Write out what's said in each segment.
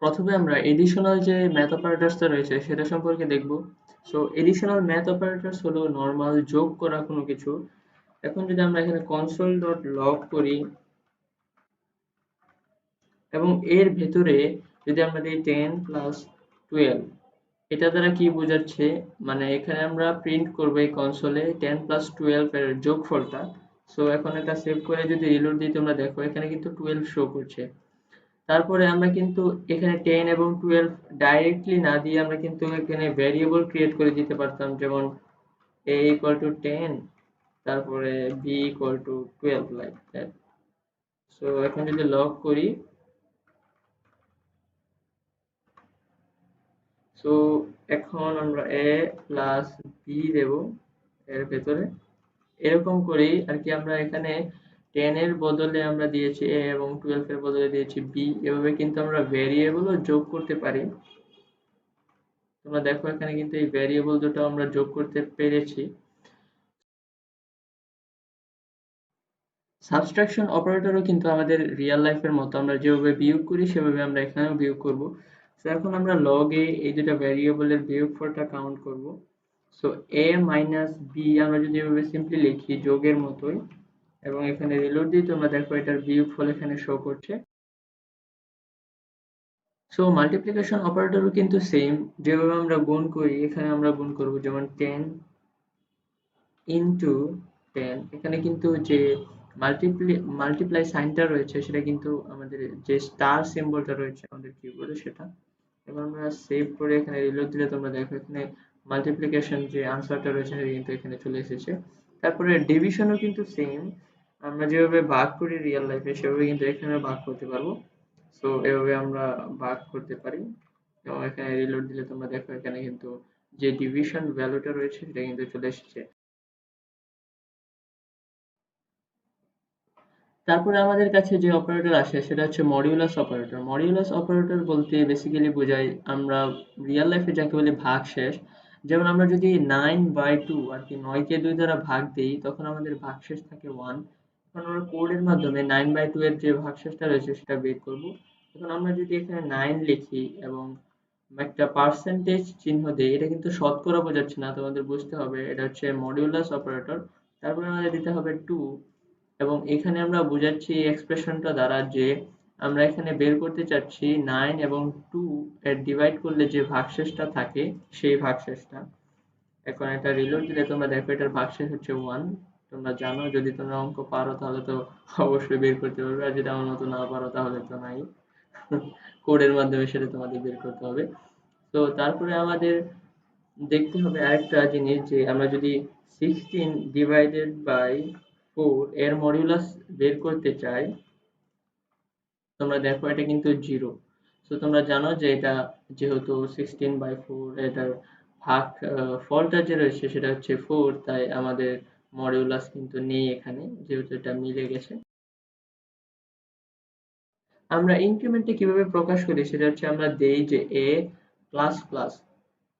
প্রথমে আমরা এডিশনাল যে ম্যাথ অপারেটরসটা রয়েছে সেটা সম্পর্কে দেখব। সো এডিশনাল ম্যাথ অপারেটরস হলো নরমাল যোগ করা কোনো কিছু। এখন যদি আমরা এখানে কনসোল ডট লগ করি এবং এর ভেতরে যদি আমরা দিই 10 প্লাস 12, এটা দ্বারা কি বোঝাচ্ছে, মানে এখানে আমরা প্রিন্ট করব এই কনসোলে 10 প্লাস 12 এর যোগফলটা। সো এখন এটা সেভ করে যদি রিলোড দিই তোমরা দেখো এখানে কিন্তু 12 শো করছে। তারপরে আমরা কিন্তু এখানে 10 এবং 12 ডাইরেক্টলি না দিয়ে আমরা কিন্তু এখানে ভেরিয়েবল ক্রিয়েট করে দিতে পারতাম, যেমন a equal to 10, তারপরে b equal to 12, like that. So এখন যদি লগ করি, সো এখন আমরা a প্লাস b দেব এর ভেতরে, এরকম করেই আর কি আমরা এখানে 10 এর বদলে আমরা দিয়েছি a এবং 12 এর বদলে দিয়েছি b। এভাবে কিন্তু আমরা ভেরিয়েবলও যোগ করতে পারি। তোমরা দেখো এখানে কিন্তু এই ভেরিয়েবল দুটো আমরা যোগ করতে পেরেছি। সাবট্রাকশন অপারেটরও কিন্তু আমাদের রিয়েল লাইফের মতো, আমরা যেভাবে বিয়োগ করি সেভাবে আমরা এখানেও বিয়োগ করব। সো এখন আমরা লগে এই দুটো ভেরিয়েবলের বিয়োগফলটা কাউন্ট করব। সো a মাইনাস b আমরা যদি এভাবে সিম্পলি লিখি যোগের মতোই এবং এখানে রিলোড দিই, তোমরা দেখো এটার বিয়োগফল এখানে শো করছে। সো মাল্টিপ্লিকেশন অপারেটরও কিন্তু সেম, যেভাবে আমরা গুণ করি এখানে আমরা গুণ করব, যেমন 10 ইনটু 10। এখানে কিন্তু যে মাল্টিপ্লাই সাইনটা রয়েছে সেটা কিন্তু আমাদের যে স্টার সিম্বলটা রয়েছে আমাদের কিবোর্ডে সেটা। এবার আমরা সেভ করে এখানে রিলোড দিলে তোমরা দেখো এখানে মাল্টিপ্লিকেশন যে আনসারটা রয়েছে সেটা কিন্তু এখানে চলে এসেছে। তারপরে ডিভিশনও কিন্তু সেম, আমরা যেভাবে ভাগ করি রিয়েল লাইফে সেভাবে কিন্তু এখানে ভাগ করতে পারবো। সো এভাবে আমরা ভাগ করতে পারি এবং এখানে রিলোড দিলে তোমরা দেখো এখানে কিন্তু যে ডিভিশন ভ্যালুটা রয়েছে সেটা কিন্তু চলে এসেছে। তারপরে আমাদের কাছে যে অপারেটর আসে সেটা হচ্ছে মডিউলাস অপারেটর। মডিউলাস অপারেটর বলতে বেসিক্যালি বোঝায় আমরা রিয়েল লাইফে যাকে বলি ভাগশেষ। যেমন আমরা যদি 9/2 আর কি 9 কে 2 দ্বারা ভাগ দিই তখন আমাদের ভাগশেষ থাকে 1। এখন আমরা কোডের মাধ্যমে 9/2 এর যে ভাগশেষটা রয়েছে সেটা বের করব। এখন আমরা যদি এখানে 9 লিখি এবং একটা পার্সেন্টেজ চিহ্ন দেই, এটা কিন্তু শতকরা বোঝাচ্ছে না, তোমাদের বুঝতে হবে এটা হচ্ছে মডিউলাস অপারেটর। তারপরে আমাদের দিতে হবে 2 এবং এখানে আমরা বোঝাচ্ছি এই এক্সপ্রেশনটা দ্বারা যে আমরা এখানে বের করতে চাচ্ছি 9 এবং 2 এর ডিভাইড করলে যে ভাগশেষটা থাকে সেই ভাগশেষটা। এখন এটা রিলোড দিলে তোমরা দেখো এটার ভাগশেষ হচ্ছে 1। তোমরা জানো, যদি তোমরা অঙ্ক পারো তাহলে তো অবশ্যই বের করতে পারবে, আর যদি আমার মতো না পারো তাহলে তো নাই, কোডের মাধ্যমে সেটা তোমাদের বের করতে হবে। তো তারপরে আমাদের দেখতে হবে আরেকটা জিনিস, যে আমরা যদি 16 ডিভাইডেড বাই 4 এর মডিউলাস বের করতে চাই, তোমরা দেখো এটা কিন্তু 0। সো তোমরা জানো যে এটা যেহেতু 16/4 এটার ভাগ ফলটা যে রয়েছে সেটা হচ্ছে 4, তাই আমাদের মডিউলাস কিন্তু নেই এখানে, যেহেতু এটা মিলে গেছে। আমরা ইনক্রিমেন্টে কিভাবে প্রকাশ করি সেটা হচ্ছে আমরা দেই যে a প্লাস প্লাস,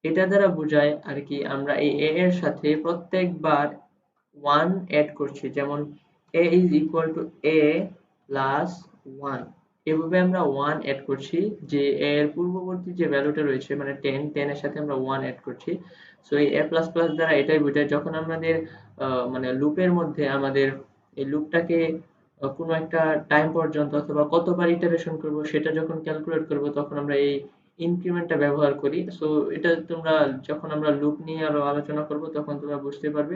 এটা দ্বারা বোঝায় আর কি আমরা এই a এর সাথে প্রত্যেকবার 1 অ্যাড করছি, যেমন a is equal to a plus 1, এভাবে আমরা 1 অ্যাড করছি, যে a এর পূর্ববর্তী যে ভ্যালুটা রয়েছে মানে 10 এর সাথে আমরা 1 অ্যাড করছি। সো এই a প্লাস প্লাস দ্বারা এটাই বোঝায় যখন আমাদের মানে লুপের মধ্যে আমাদের এই লুপটাকে কোনো একটা টাইম পর্যন্ত অথবা কতবার ইটারেশন করব সেটা যখন ক্যালকুলেট করব তখন আমরা এই ইনক্রিমেন্টটা ব্যবহার করি। সো এটা তোমরা যখন আমরা লুপ নিয়ে আরো আলোচনা করব তখন তোমরা বুঝতে পারবে।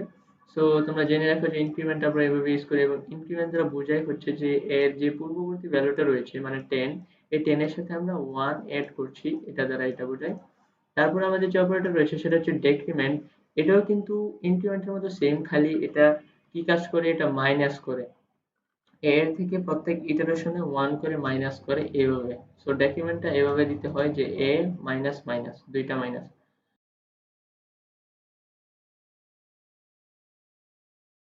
সো তোমরা জেনে রাখো যে ইনক্রিমেন্ট আমরা এভাবে ইউজ করি, এবং ইনক্রিমেন্ট দ্বারা বোঝাই হচ্ছে যে এর যে পূর্ববর্তী ভ্যালুটা রয়েছে মানে 10, এই 10 এর সাথে আমরা 1 এড করছি, এটা দ্বারা এটা বোঝায়। তারপরে আমাদের যে অপারেটর রয়েছে সেটা হচ্ছে ডেক্রিমেন্ট। এটাও কিন্তু ইনক্রিমেন্টের মতো সেম, খালি এটা কি কাজ করে, এটা মাইনাস করে, এর থেকে প্রত্যেক ইটারেশনে 1 করে মাইনাস করে এইভাবে। সো ডেক্রিমেন্টটা এভাবে দিতে হয় যে a মাইনাস মাইনাস দুইটা মাইনাস।